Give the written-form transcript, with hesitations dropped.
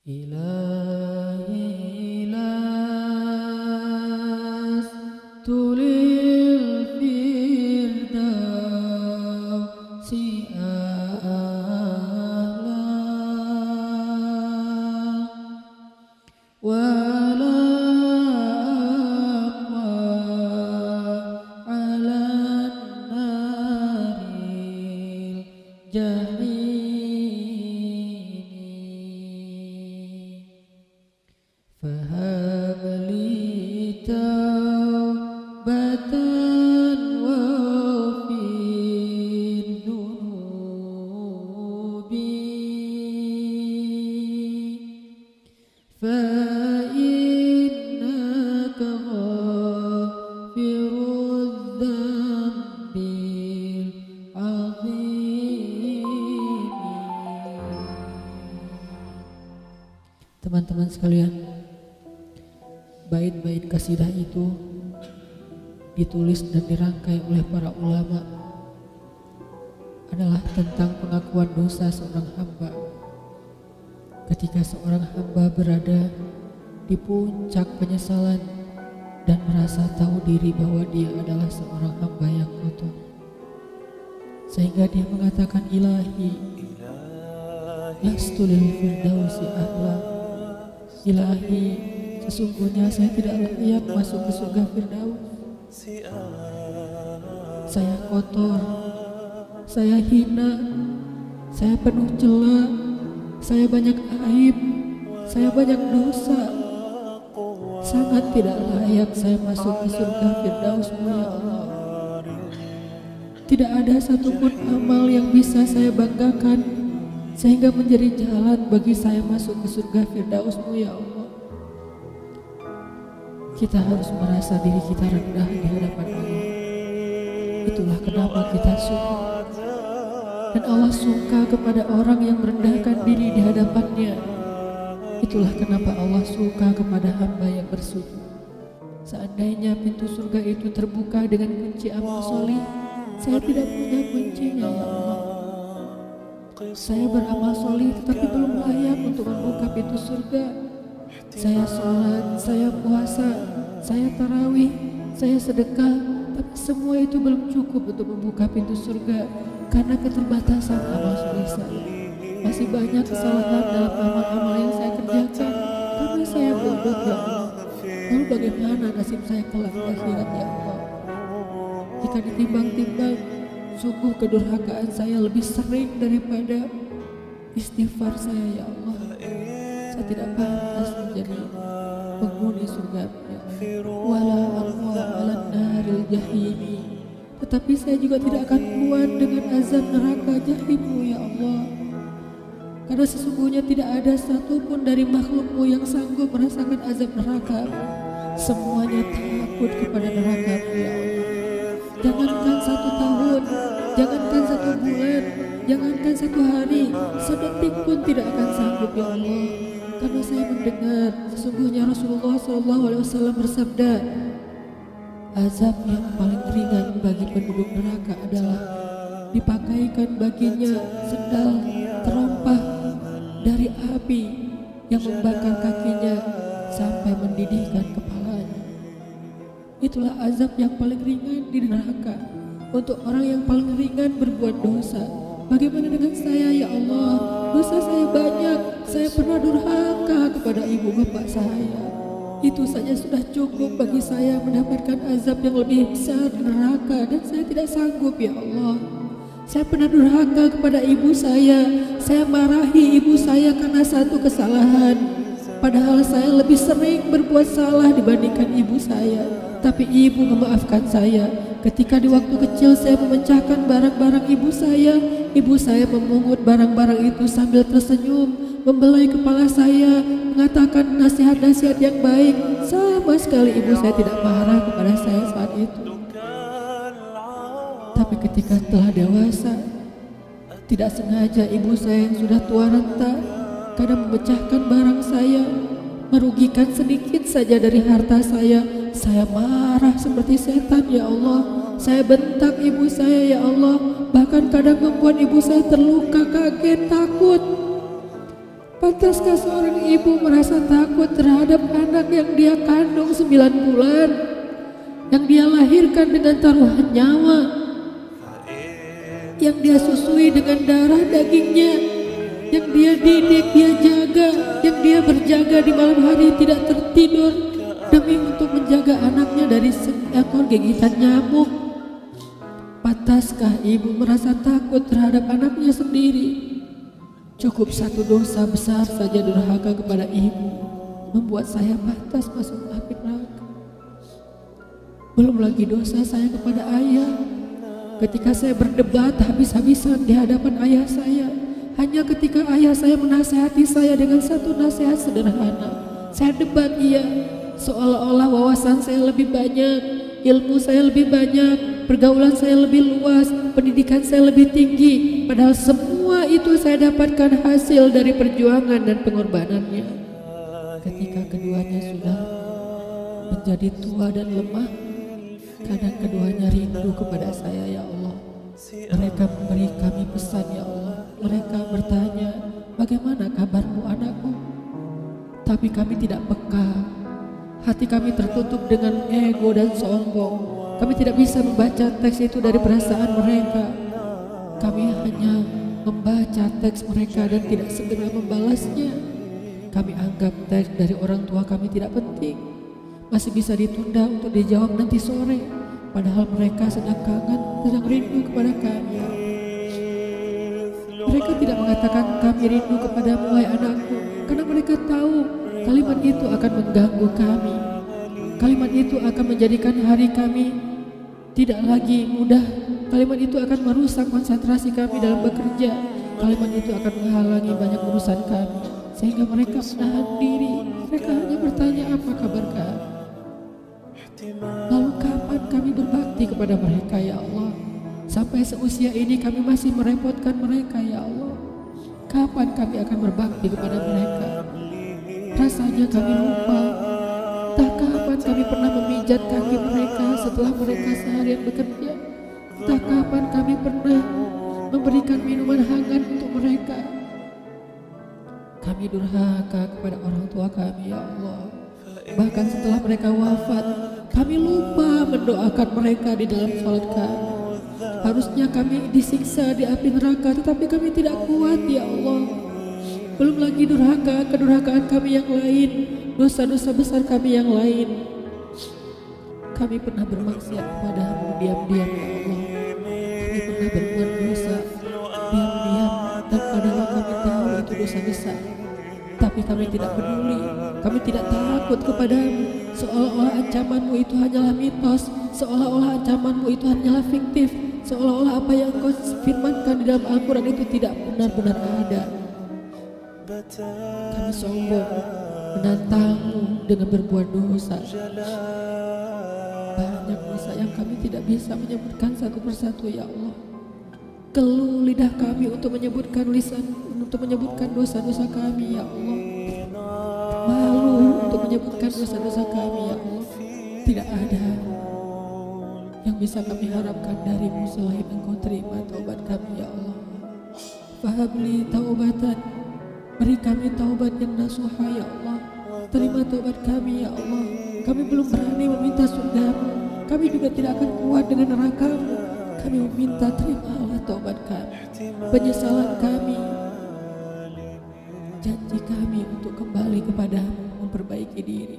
إلهي لست للفردوس أعلى ولا أقوى على النار الجحيم فهب لي توبة واغفر ذنوبي فإنك غافر الذنب العظيم. Teman-teman sekalian, bait-bait kasidah itu ditulis dan dirangkai oleh para ulama adalah tentang pengakuan dosa seorang hamba. Ketika seorang hamba berada di puncak penyesalan dan merasa tahu diri bahwa dia adalah seorang hamba yang kotor, sehingga dia mengatakan, Ilahi lastu lil firdausi ahla. Ilahi, sesungguhnya saya tidak layak masuk ke surga Firdaus. Saya kotor, saya hina, saya penuh cela, saya banyak aib, saya banyak dosa. Sangat tidak layak saya masuk ke surga Firdaus-Mu ya Allah. Tidak ada satupun amal yang bisa saya banggakan sehingga menjadi jalan bagi saya masuk ke surga Firdaus-Mu ya Allah. Kita harus merasa diri kita rendah di hadapan Allah. Itulah kenapa kita sujud. Dan Allah suka kepada orang yang merendahkan diri di hadapannya. Itulah kenapa Allah suka kepada hamba yang bersujud. Seandainya pintu surga itu terbuka dengan kunci amal solih, saya tidak punya kuncinya ya Allah. Saya beramal solih tetapi belum layak untuk membuka pintu surga. Saya sholat, saya puasa, saya tarawih, saya sedekah, tapi semua itu belum cukup untuk membuka pintu surga karena keterbatasan amal solih saya. Masih banyak kesalahan dalam amal-amal yang saya kerjakan karena saya bodoh ya Allah. Lalu bagaimana nasib saya kelak di akhirat ya Allah? Jika ditimbang-timbang, sungguh kedurhakaan saya lebih sering daripada istighfar saya ya Allah. Saya tidak pantas menjadi penghuni surga ya Allah. Wala aqwa 'alan naril jahimi. Tetapi saya juga tidak akan kuat dengan azab neraka jahim-Mu ya Allah. Karena sesungguhnya tidak ada satupun dari makhluk-Mu yang sanggup merasakan azab neraka. Semuanya takut kepada neraka-Mu ya Allah. Jangankan 1 tahun, jangankan 1 bulan, jangankan 1 hari, sedetik pun tidak akan sanggup ya Allah. Karena saya mendengar sesungguhnya Rasulullah SAW bersabda, azab yang paling ringan bagi penduduk neraka adalah dipakaikan baginya sendal terompah dari api yang membakar kakinya sampai mendidihkan kepalanya. Itulah azab yang paling ringan di neraka untuk orang yang paling ringan berbuat dosa. Bagaimana dengan saya ya Allah? Dosa saya banyak, saya pernah durhaka kepada ibu bapak saya. Itu saja sudah cukup bagi saya mendapatkan azab yang lebih besar di neraka, dan saya tidak sanggup ya Allah. Saya pernah durhaka kepada ibu saya marahi ibu saya karena 1 kesalahan. Padahal saya lebih sering berbuat salah dibandingkan ibu saya. Tapi ibu memaafkan saya. Ketika di waktu kecil saya memecahkan barang-barang ibu saya memungut barang-barang itu sambil tersenyum, membelai kepala saya, mengatakan nasihat-nasihat yang baik. Sama sekali ibu saya tidak marah kepada saya saat itu. Tapi ketika telah dewasa, tidak sengaja ibu saya yang sudah tua renta kadang memecahkan barang saya, merugikan sedikit saja dari harta saya marah seperti setan ya Allah. Saya bentak ibu saya ya Allah, bahkan kadang membuat ibu saya terluka, kaget, takut. Pantaskah seorang ibu merasa takut terhadap anak yang dia kandung 9 bulan, yang dia lahirkan dengan taruhan nyawa, yang dia susui dengan darah dagingnya, yang dia didik, dia jaga, yang dia berjaga di malam hari tidak tertidur demi untuk menjaga anaknya dari seekor gigitan nyamuk? Pantaskah ibu merasa takut terhadap anaknya sendiri? Cukup satu dosa besar saja durhaka kepada ibu membuat saya pantas masuk api neraka. Belum lagi dosa saya kepada ayah, ketika saya berdebat habis-habisan di hadapan ayah saya, hanya ketika ayah saya menasihati saya dengan satu nasihat sederhana. Saya debat ia, seolah-olah wawasan saya lebih banyak, ilmu saya lebih banyak, pergaulan saya lebih luas, pendidikan saya lebih tinggi, padahal semua itu saya dapatkan hasil dari perjuangan dan pengorbanannya. Ketika keduanya sudah menjadi tua dan lemah, kadang keduanya rindu kepada saya, ya Allah. Mereka memberi kami pesan, ya Allah. Mereka bertanya, bagaimana kabarmu anakku? Tapi kami tidak peka. Hati kami tertutup dengan ego dan sombong. Kami tidak bisa membaca teks itu dari perasaan mereka. Kami hanya membaca teks mereka dan tidak segera membalasnya. Kami anggap teks dari orang tua kami tidak penting, masih bisa ditunda untuk dijawab nanti sore. Padahal mereka sedang kangen, sedang rindu kepada kami. Mereka tidak mengatakan kami rindu kepadamu wahai anakku, karena mereka tahu kalimat itu akan mengganggu kami. Kalimat itu akan menjadikan hari kami tidak lagi mudah. Kalimat itu akan merusak konsentrasi kami dalam bekerja. Kalimat itu akan menghalangi banyak urusan kami, sehingga mereka menahan diri. Mereka hanya bertanya, apa kabar kami? Lalu kapan kami berbakti kepada mereka, ya Allah? Sampai seusia ini kami masih merepotkan mereka, ya Allah. Kapan kami akan berbakti kepada mereka? Rasanya kami lupa. Entah kapan kami pernah memijat kaki mereka setelah mereka seharian bekerja. Entah kapan kami pernah memberikan minuman hangat untuk mereka. Kami durhaka kepada orang tua kami, ya Allah. Bahkan setelah mereka wafat, kami lupa mendoakan mereka di dalam salat kami. Harusnya kami disiksa di api neraka, tetapi kami tidak kuat, ya Allah. Belum lagi durhaka, kedurhakaan kami yang lain, dosa-dosa besar kami yang lain. Kami pernah bermaksiat kepadamu diam-diam, ya Allah. Kami pernah berbuat dosa diam-diam, dan padahal kami tahu itu dosa besar. Tapi kami tidak peduli, kami tidak takut kepadamu. Seolah-olah ancamanmu itu hanyalah mitos, seolah-olah ancamanmu itu hanyalah fiktif, seolah-olah apa yang kau firmankan di dalam Al-Quran itu tidak benar-benar ada. Kami sombong menantangmu dengan berbuat dosa. Banyak dosa yang kami tidak bisa menyebutkan satu persatu, ya Allah. Keluh lidah kami untuk menyebutkan dosa-dosa kami, ya Allah. Malu untuk menyebutkan dosa-dosa kami, ya Allah. Tidak ada yang bisa kami harapkan darimu selain Engkau terima taubat kami, ya Allah. Fahabli taubatan, beri kami taubat yang nasuha, ya Allah. Terima taubat kami, ya Allah. Kami belum berani meminta surgamu, kami juga tidak akan kuat dengan nerakamu. Kami meminta terimalah taubat kami, penyesalan kami, janji kami untuk kembali kepadamu, memperbaiki diri.